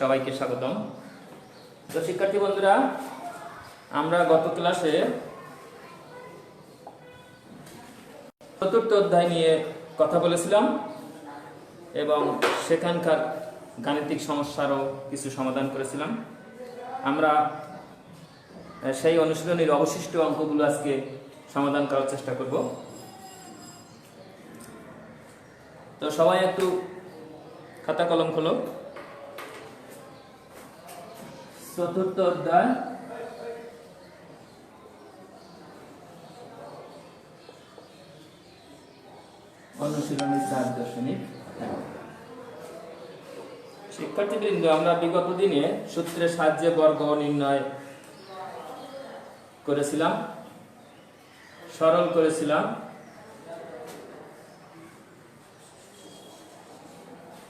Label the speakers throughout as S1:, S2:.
S1: সবাইকে স্বাগতম। তো শিক্ষার্থী বন্ধুরা, আমরা গত ক্লাসে চতুর্থ অধ্যায় নিয়ে কথা বলেছিলাম এবং সেখানকার গাণিতিক সমস্যারও কিছু সমাধান করেছিলাম। আমরা সেই অনুশীলনীর অবশিষ্ট অঙ্কগুলো আজকে সমাধান করার চেষ্টা করব। তো সবাই একটু খাতা কলম খোলো। চতুর্থ অধ্যায় অনুশীলনী 4.1। শিক্ষার্থীবৃন্দ, আমরা বিগত দিনে সূত্রের সাহায্যে বর্গ নির্ণয় করেছিলাম, সরল করেছিলাম।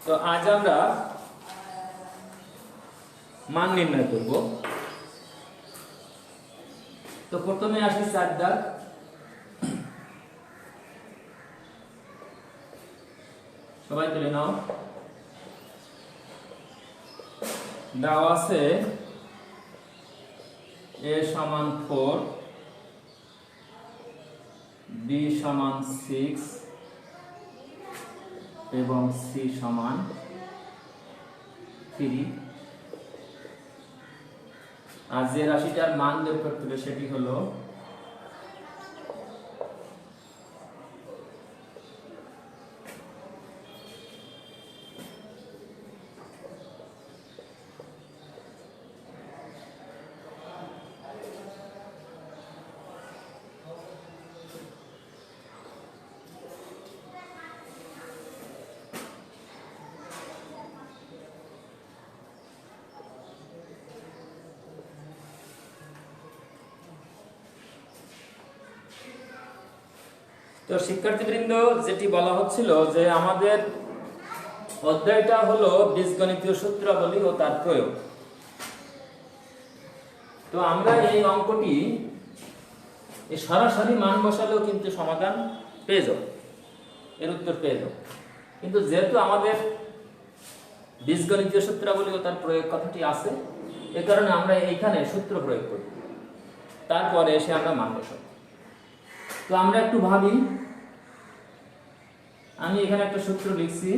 S1: তো আজ আমরা মান নির্ণয় করব। তো প্রথমে আসি 4 দাগ। সবাই তুলে নাও। দেওয়া আছে a সমান 4, b সমান 6 এবং c সমান 3। আর যে রাশিটার মান বের করতে হবে সেটি হলো তো শিক্ষার্থীবৃন্দ, যেটি বলা হচ্ছিল যে আমাদের অধ্যায়টা হলো বীজগণিতীয় সূত্রাবলী ও তার প্রয়োগ। তো আমরা এই অঙ্কটি সরাসরি মান বসালেও কিন্তু সমাধান পেয়ে যাব, এর উত্তর পেয়ে যাব। কিন্তু যেহেতু আমাদের বীজগণিতীয় সূত্রাবলী ও তার প্রয়োগ কথাটি আছে, এ কারণে আমরা এইখানে সূত্র প্রয়োগ করি, তারপরে এসে আমরা মান বসাবো। তো আমরা একটু ভাবি। আমি এখানে একটা সূত্র লিখছি,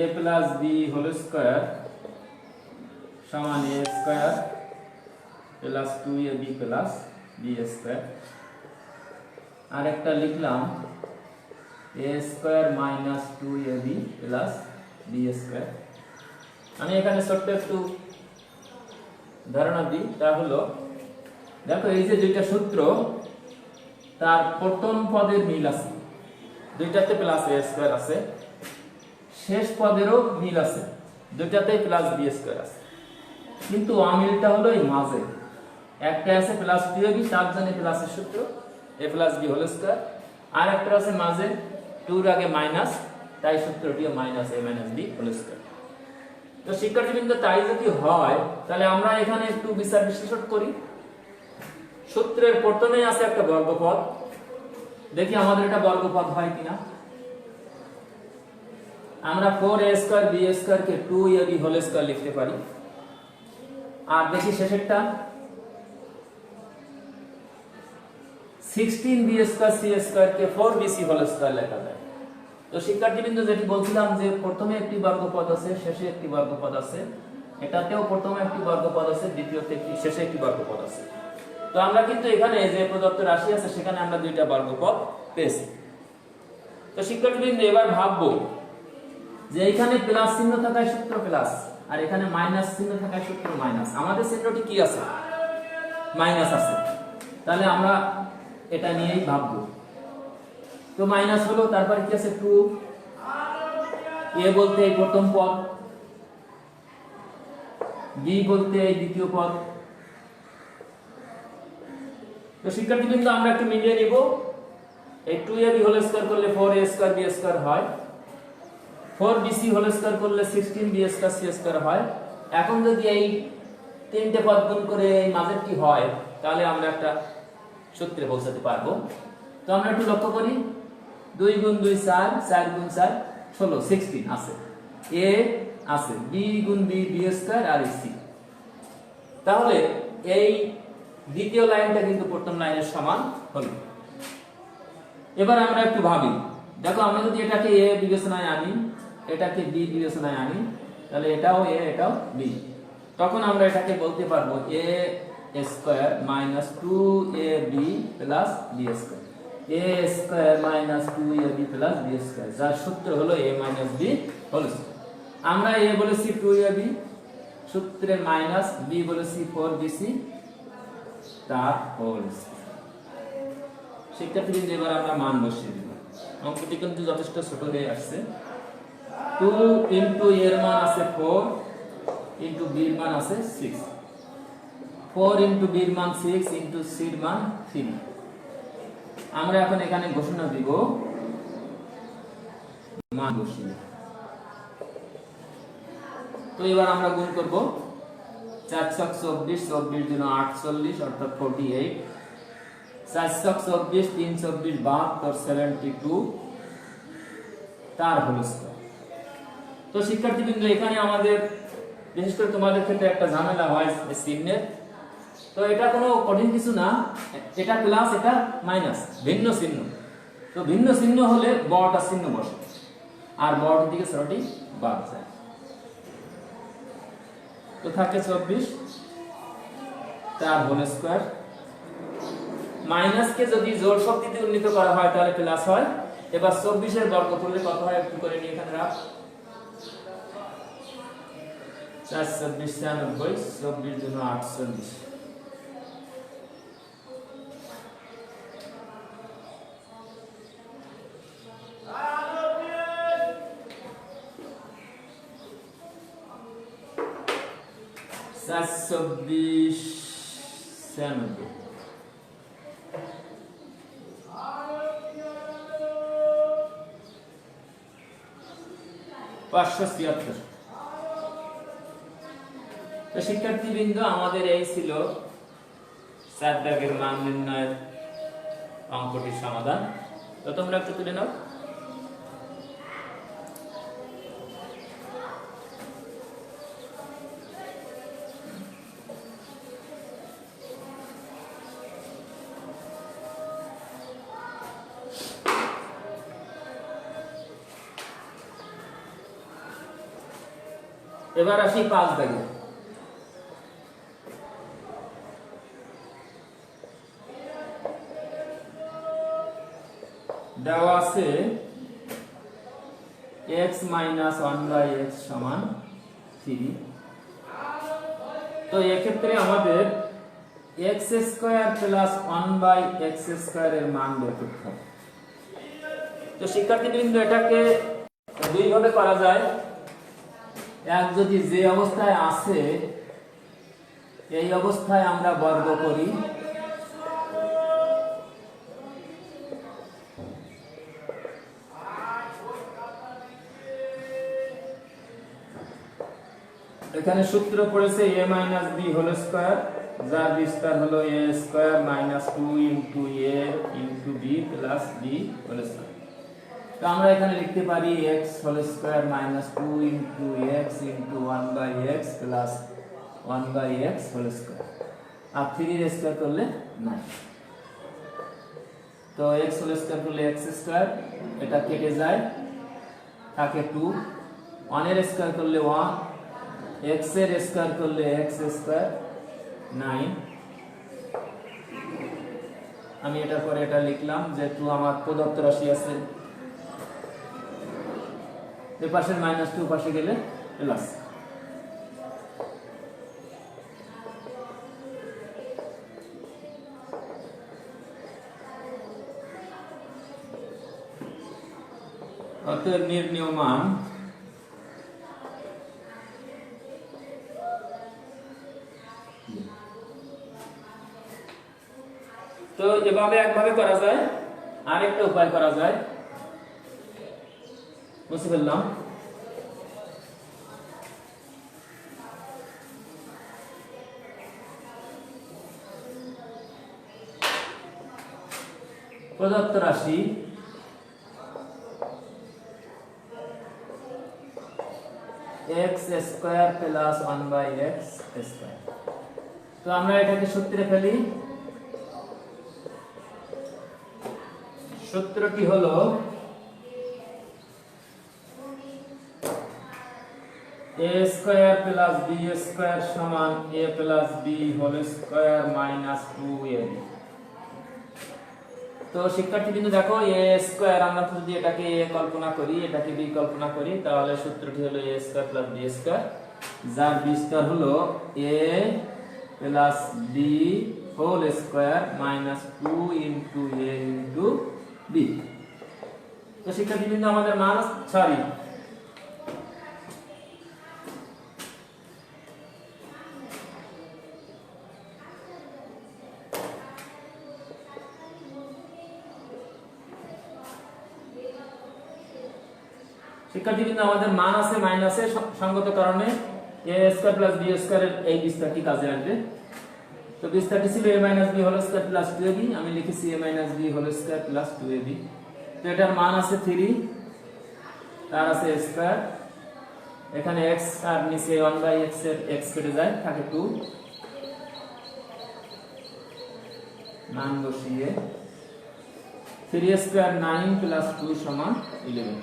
S1: a plus B whole square সমান a square plus 2ab plus b square. আর একটা লিখলাম a square minus 2ab plus b square. আমি এখানে ছোট্ট একটু ধারণা দিই, তা হলো দেখো এই যে দুইটা সূত্র, তার প্রথম পদের মিল আছে, দুইটাতে প্লাস a স্কয়ার আছে। শেষ পদেরও মিল আছে, দুইটাতে প্লাস b স্কয়ার আছে। কিন্তু অমিলটা হলো এই মাঝে, একটা আছে প্লাস 2ab, তার জন্য প্লাসের সূত্র a plus b whole square. আর একটা আছে মাঝে 2 এর আগে মাইনাস, তাই সূত্রটিও minus a minus b whole square. তো শিক্ষার্থীবৃন্দ, তাই যদি হয় তাহলে আমরা এখানে একটু বিচার বিশ্লেষণ করি। সূত্রের প্রথমেই আছে একটা বর্গপদ, দেখি আমাদের এটা বর্গপদ হয় কিনা। আমরা 4a স্কয়ার b স্কয়ার কে 2ab হোল স্কয়ার লিখতে পারি। আর দেখি শেষেরটা 16b স্কয়ার c স্কয়ার কে 4bc হোল স্কয়ার লেখা যায়। তো শিক্ষার্থীবৃন্দ, যেটি বলছিলাম যে প্রথমে একটি বর্গপদ আছে, শেষে একটি বর্গপদ আছে, এটাতেও প্রথমে একটি বর্গপদ আছে, দ্বিতীয়তে একটি, শেষে একটি বর্গপদ আছে। তো আমরা কিন্তু এখানে যে প্রদত্ত রাশি আছে সেখানে আমরা দুইটা বর্গপদ পেয়েছি। তো শিক্ষার্থীবৃন্দ, এবার ভাববো যে এখানে প্লাস চিহ্ন থাকায় সূত্র প্লাস, আর এখানে মাইনাস চিহ্ন থাকায় সূত্র মাইনাস। আমাদের চিহ্নটি কি আছে? মাইনাস আছে। তাহলে আমরা এটা নিয়েই ভাববো। তো মাইনাস হলো, তারপরে কি আছে 2, a বলতে এই প্রথম পদ, b বলতে এই দ্বিতীয় পদ। তো শিক্ষার্থীবৃন্দ, আমরা একটু মিলিয়ে নিব। এই 2ab হোল স্কয়ার করলে 4a স্কয়ার b স্কয়ার হয়, 4bc হোল স্কয়ার করলে 16b স্কয়ার c স্কয়ার হয়। এখন যদি এই তিনটে পদ গুণ করে এই মাঝেরটি হয়, তাহলে আমরা একটা সূত্রে পৌঁছাতে পারবো। তো আমরা একটু লক্ষ্য করি, 2 গুণ 2 4, 4 গুণ 4 16, 16 আছে। a আছে, বি গুণ বি বি স্কয়ার আর সি। তাহলে এই দ্বিতীয় লাইনটা কিন্তু প্রথম লাইনের সমান হলো। এবার আমরা একটু ভাবি, দেখো আমরা যদি এটাকে এ বিবেচনায় আনি, এটাকে বি বিবেচনায় আনি, তাহলে এটাও এ এটাও বি, তখন আমরা এটাকে বলতে পারবো A square minus 2ab plus B square, A square minus 2ab plus B square, যার সূত্র হলো a minus b whole square. আমরা এ বলেছি 2ab, সূত্রে মাইনাস, বি বলেছি 4bc তার হোল স্কয়ার। শিক্ষার্থীদের এবার আমরা মান বসিয়ে দেব। অঙ্কটি কিন্তু যথেষ্ট ছোট হয়ে আসছে। 2 ইনটু এর মান আছে 4 ইনটু বি এর মান আছে 6, 4 ইনটু বি এর মান 6 ইনটু সি এর মান 3। আমরা এখন এখানে ঘোষণা দিব, মান বসিয়ে। তো এবার আমরা গুণ করব, 4 ছক 24, 24 দিন 48 অর্থাৎ 48, 4 ছক 24, 3 24 72, 72 তার হোল স্কয়ার। তো শিক্ষার্থীবৃন্দ এখানে আমাদের বিশেষ করে তোমাদের ক্ষেত্রে একটা ঝামেলা হয় চিহ্নের। তো এটা কোনো কঠিন কিছু না, এটা প্লাস এটা মাইনাস, ভিন্ন চিহ্ন। তো ভিন্ন চিহ্ন হলে বড়টা চিহ্ন বসে আর বড়টার দিকে ছোটটি বাদ যায়। তো থাকে 24 তার হোল স্কয়ার। মাইনাসকে যদি জোড় শক্তিতে উন্নীত করা হয় তাহলে প্লাস হয়। এবার 24 এর বর্গ করলে কত হয় একটু করে নিয়ে এখানে রাখ। 4 24 96, 24 জন্য 48। চব্বিশ 96 576। তো শিক্ষার্থীবৃন্দ আমাদের এই ছিল 4 দাগের মান নির্ণয়ের অঙ্কটির সমাধান। তো তোমরা একটু তুলে নাও। এবার আসি 5 দাগে। দেওয়া আছে x মাইনাস 1/x সমান 3। তো এক্ষেত্রে আমাদের x square plus 1/x square এর মান বের করতে হবে। তো শিক্ষার্থীবৃন্দ এটাকে দুই ভাবে করা যায়। এক, যদি যে অবস্থায় আছে এই অবস্থায় আমরা বর্গ করি, এখানে সূত্র পড়েছে a minus b whole square, যার বিস্তার হলো a square minus 2 into a into b plus b whole square. তো আমরা এখানে লিখতে পারি x whole square minus 2 into x into 1/x plus 1/x whole square, আর 3 এর স্কয়ার করলে 9। তো x হোল স্কয়ার করলে x স্কয়ার, এটা কেটে যায়, থাকে 2, 1 এর স্কয়ার করলে 1, x এর স্কয়ার করলে x স্কয়ার 9। আমি এটার পরে এটা লিখলাম, যেহেতু আমার প্রদত্ত রাশি আছে, এই পাশের মাইনাস 2 পাশে গেলে প্লাস। অতএব নির্ণেয় মান তো এভাবে একভাবে করা যায়, আরেকটা উপায় করা যায়। বুঝতে পারলাম? প্রদত্ত রাশি x square plus 1/x square. তো আমরা এটাকে সূত্রে ফেলি। সূত্রটি হলো a square plus b square সমান a plus b whole square minus 2ab। তো শিক্ষার্থীবৃন্দ দেখো a স্কয়ার আমরা যদি এটাকে a কল্পনা করি, এটাকে b কল্পনা করি, তাহলে সূত্রটি হলো a square plus b square, যার বিস্তার হলো a plus b whole square minus 2 into a into b। তো শিক্ষার্থীবৃন্দ আমাদের মান আছে মাইনাসে সঙ্গত কারণে a স্কয়ার প্লাস b স্কয়ারের এই বিস্তারটি কাজে আসবে। তো বিস্তারটি ছিল a minus b whole square plus 2ab, আমি লিখেছি a minus b whole square plus 2ab। তো এটার মান আছে 3, তার আছে স্কয়ার, এখানে x আর নিচে 1/x এর x কেটে যায়, থাকে 2, মান বসিয়ে 3 স্কয়ার 9 প্লাস 2 সমান 11।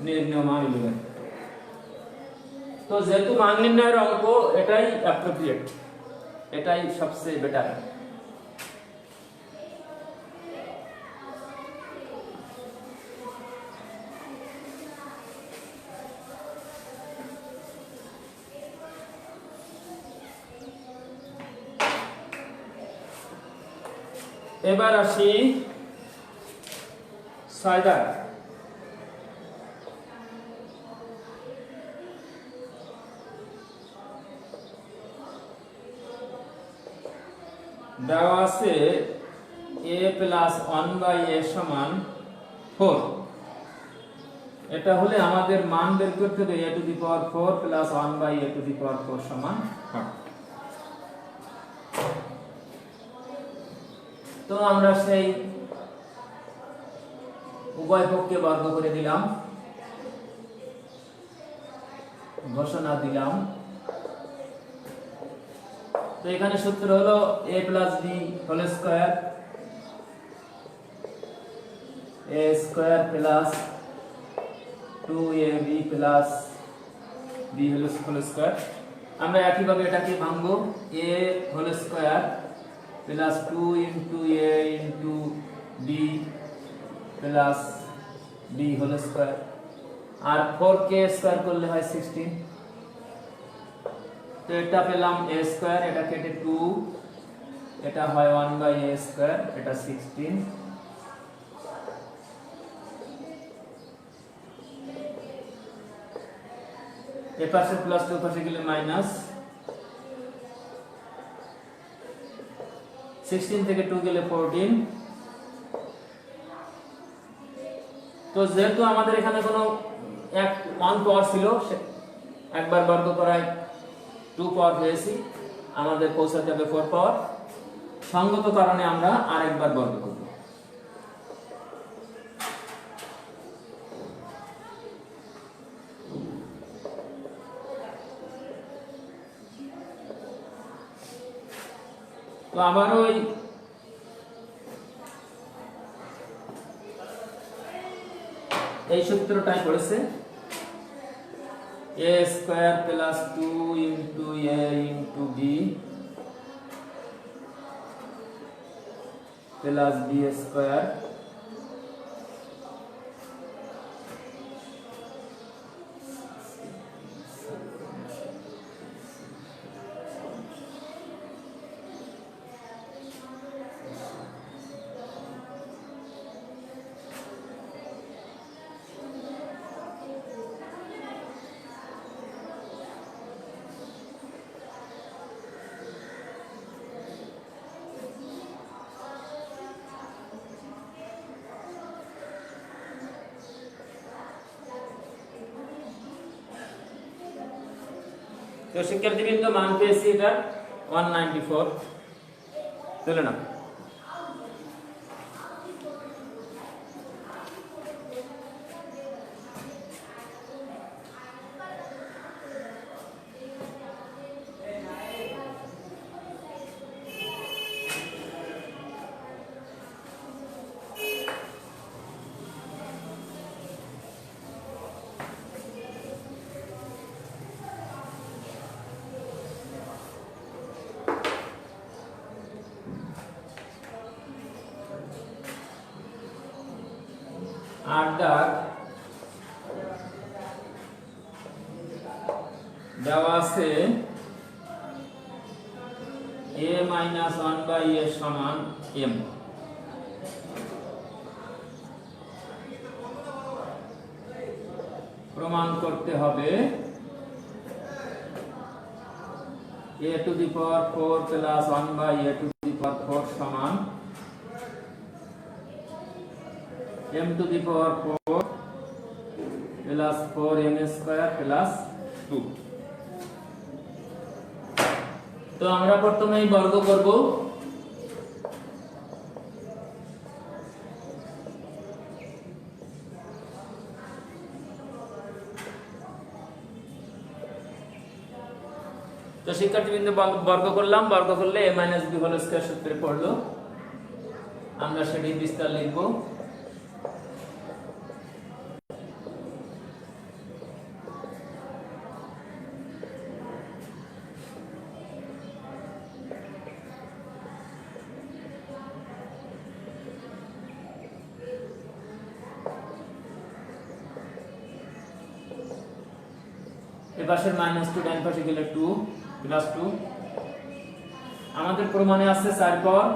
S1: নির্ণয় মান 11। তো যেহেতু মান নির্ণয়ের অঙ্ক, এটাই অ্যাপ্রোপ্রিয়েট, এটাই সবচেয়ে বেটার। এবার আসি 6 দাগ। দেওয়া আছে a প্লাস 1/a সমান 4। এটা হলে আমাদের মান বের করতে হবে a to the power 4 plus 1/a to the power 4 সমান 4। তো আমরা সেই উভয় পক্ষকে বর্গ করে দিলাম, ঘোষণা দিলাম। তো এখানে সূত্র হলো a plus b whole square, a square plus 2ab plus b whole square. আমরা একইভাবে এটাকে ভাঙবো, a whole square plus 2 into a into b plus b whole square, আর 4k স্কয়ার করলে হয় 16। তো এটা পেলাম a স্কয়ার, এটা কেটে 2, এটা হয় 1/a স্কয়ার, এটা 16। এ পাশে প্লাস 2 পাশে গেলে মাইনাস, 16 থেকে 2 গেলে 14। তো যেহেতু আমাদের এখানে কোনো 1 পাওয়ার ছিল, একবার বর্গ করায় 2 পাওয়ার পেয়েছি, আমাদের পৌঁছাতে হবে 4 পাওয়ার। সঙ্গত কারণে আমরা আরেকবার বর্গ করব। তো আবার ওই এই সূত্রটাই পড়েছে, a square plus 2 into a into b plus b square তো শিক্ষার্থীবৃন্দ মান পেয়েছি এটা 194, চলে না। 8 দাগ দেওয়া আছে a minus 1 by a সমান m। প্রমাণ করতে হবে a to the power 4 plus 1 by a to the power 4 সমান m to the power 4 plus 4m square plus 2। তো আমরা প্রথমেই বর্গ করব। তো শিক্ষার্থীবৃন্দ বর্গ করলাম, বর্গ করলে a - b হোল স্কয়ার সূত্রে পড়লো, আমরা সেটি বিস্তার লিখব। এ পাশের -2 ডান পাশে গেলে 2 প্লাস 2। আমাদের প্রমাণে আছে 4 পাওয়ার,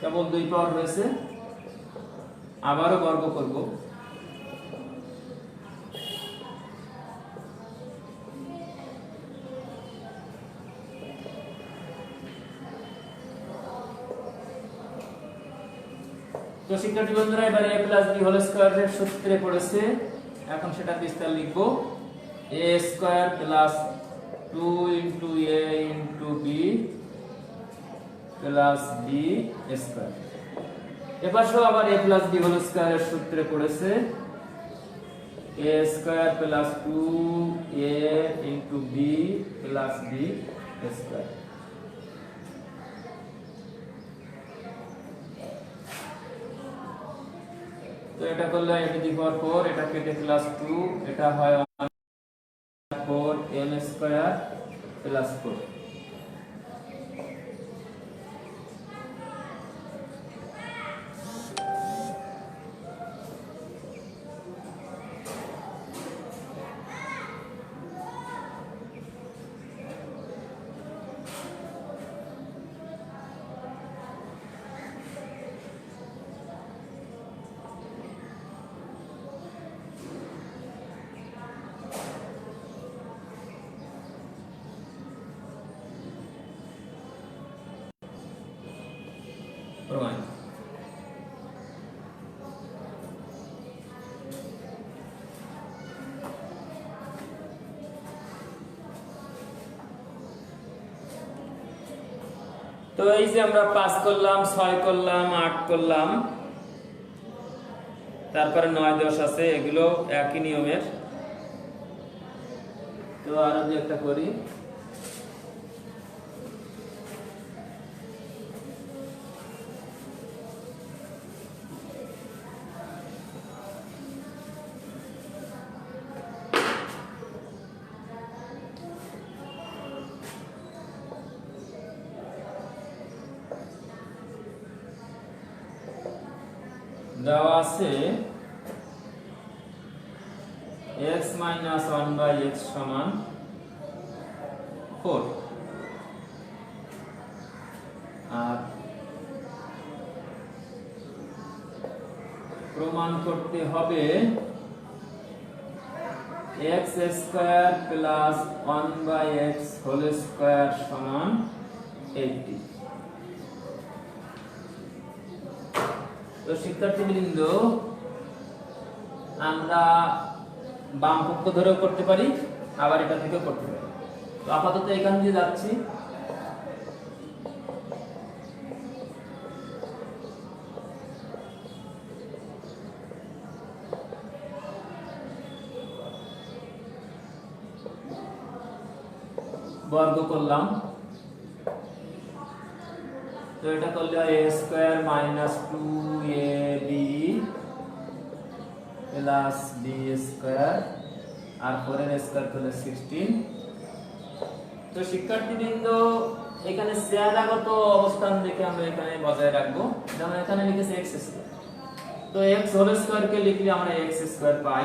S1: কেবল 2 পাওয়ার হয়েছে, আবারও বর্গ করব। তো শিক্ষার্থী বন্ধুরা এবারে a প্লাস b হোল স্কয়ারের সূত্রে পড়েছে, এখন সেটা বিস্তার লিখব। a square plus 2 into a into b plus b square. এপাশেও আবার a প্লাস b হোল স্কয়ারের সূত্রে পড়েছে a square plus 2a into b plus b square. তো এটা করলে a টু দি পাওয়ার 4, এটা কেটে প্লাস 2, এটা হয় 4m স্কয়ার প্লাস 4। প্রমাণ। তো এই যে আমরা 5 করলাম, 6 করলাম, 8 করলাম, তারপরে 9 10 আছে, এগুলো একই নিয়মের। তো আরো যে একটা করি, দেওয়া আছে x minus 1 by x সমান 4, আর প্রমাণ করতে হবে x square plus 1 by x whole square সমান 80। তো শিক্ষার্থীবৃন্দ, আমরা বাম পক্ষ ধরেও করতে পারি, আবার এটা থেকেও করতে পারি। তো আপাতত এখান দিয়ে যাচ্ছি। বর্গ করলাম, তো এটা করলে a square minus 2ab plus b square, আর 4 এর স্কয়ার করলে 16। তো শিক্ষার্থীবৃন্দ, এখানে চেহারাগত অবস্থান দেখে আমরা এখানে বজায় রাখবো, যেমন এখানে লিখেছে x স্কয়ার। তো তো x হোল স্কয়ার কে লিখলে আমরা x স্কয়ার পাই,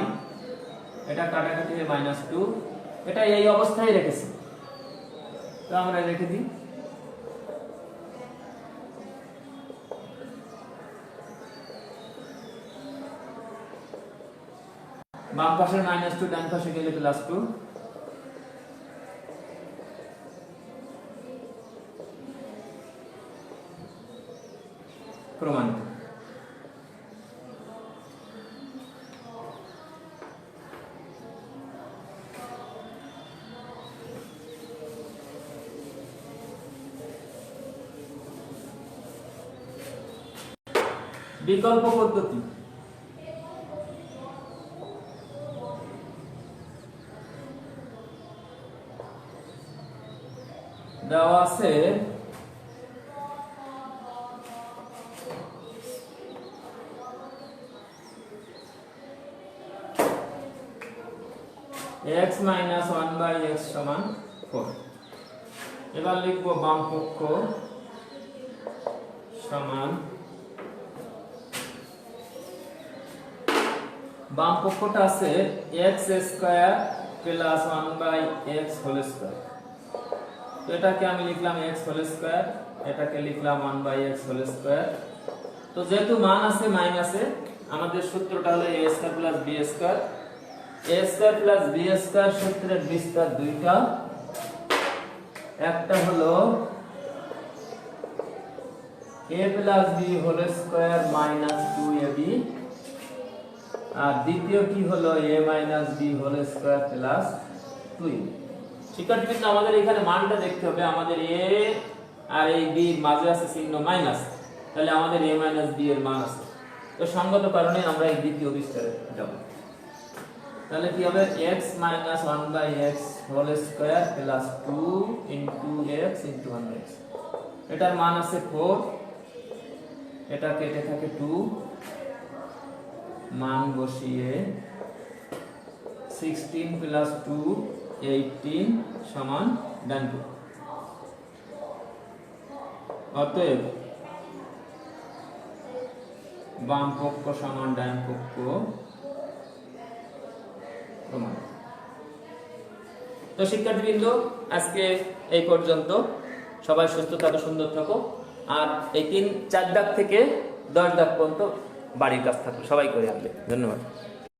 S1: এটা কাটাকাটি হয়ে -2, এটা এই অবস্থায় রেখেছি, তো আমরা রেখে দিই। বাম পাশে -2 ডান পাশে গেলে +2, প্রমাণিত। বিকল্প পদ্ধতি, দেওয়া আছে x - 1/x সমান 4। এবার লিখব বাম পক্ষ সমান, বাম পক্ষটা আছে x square plus 1/x whole square, তো এটাকে আমি লিখলাম x হোল স্কয়ার, এটাকে লিখলাম 1/x হোল স্কয়ার। তো যেহেতু মান আছে মাইনাসে, আমাদের সূত্রটা হলো a square plus b square. a square plus b square সূত্রের বিস্তার দুইটা, একটা হলো a plus b whole square minus 2ab, আর দ্বিতীয় কি হলো a minus b whole square plus 2ab। শিক্ষার্থীবৃন্দ, আমাদের এখানে মানটা দেখতে হবে, আমাদের a আর এই b মাঝে আছে চিহ্ন মাইনাস, তাহলে আমাদের a মাইনাস b এর মান আছে, তো সঙ্গত কারণে আমরা এই দ্বিতীয় বিস্তারে যাব। তাহলে কি হবে x - 1/x whole square plus 2 x 1x, এটার মান আছে 4, এটা কেটে থাকে 2, মান বসিয়ে 16 প্লাস 2 18 সমান ডান পক্ষ। অতএব বাম পক্ষ সমান ডান পক্ষ প্রমাণ। তো শিক্ষার্থীবৃন্দ, আজকে এই পর্যন্ত। সবাই সুস্থ থাকো, সুন্দর থাকো, আর এই 3-4 দাগ থেকে 10 দাগ পর্যন্ত বাড়ির কাজ থাকো, সবাই করে আনবে। ধন্যবাদ।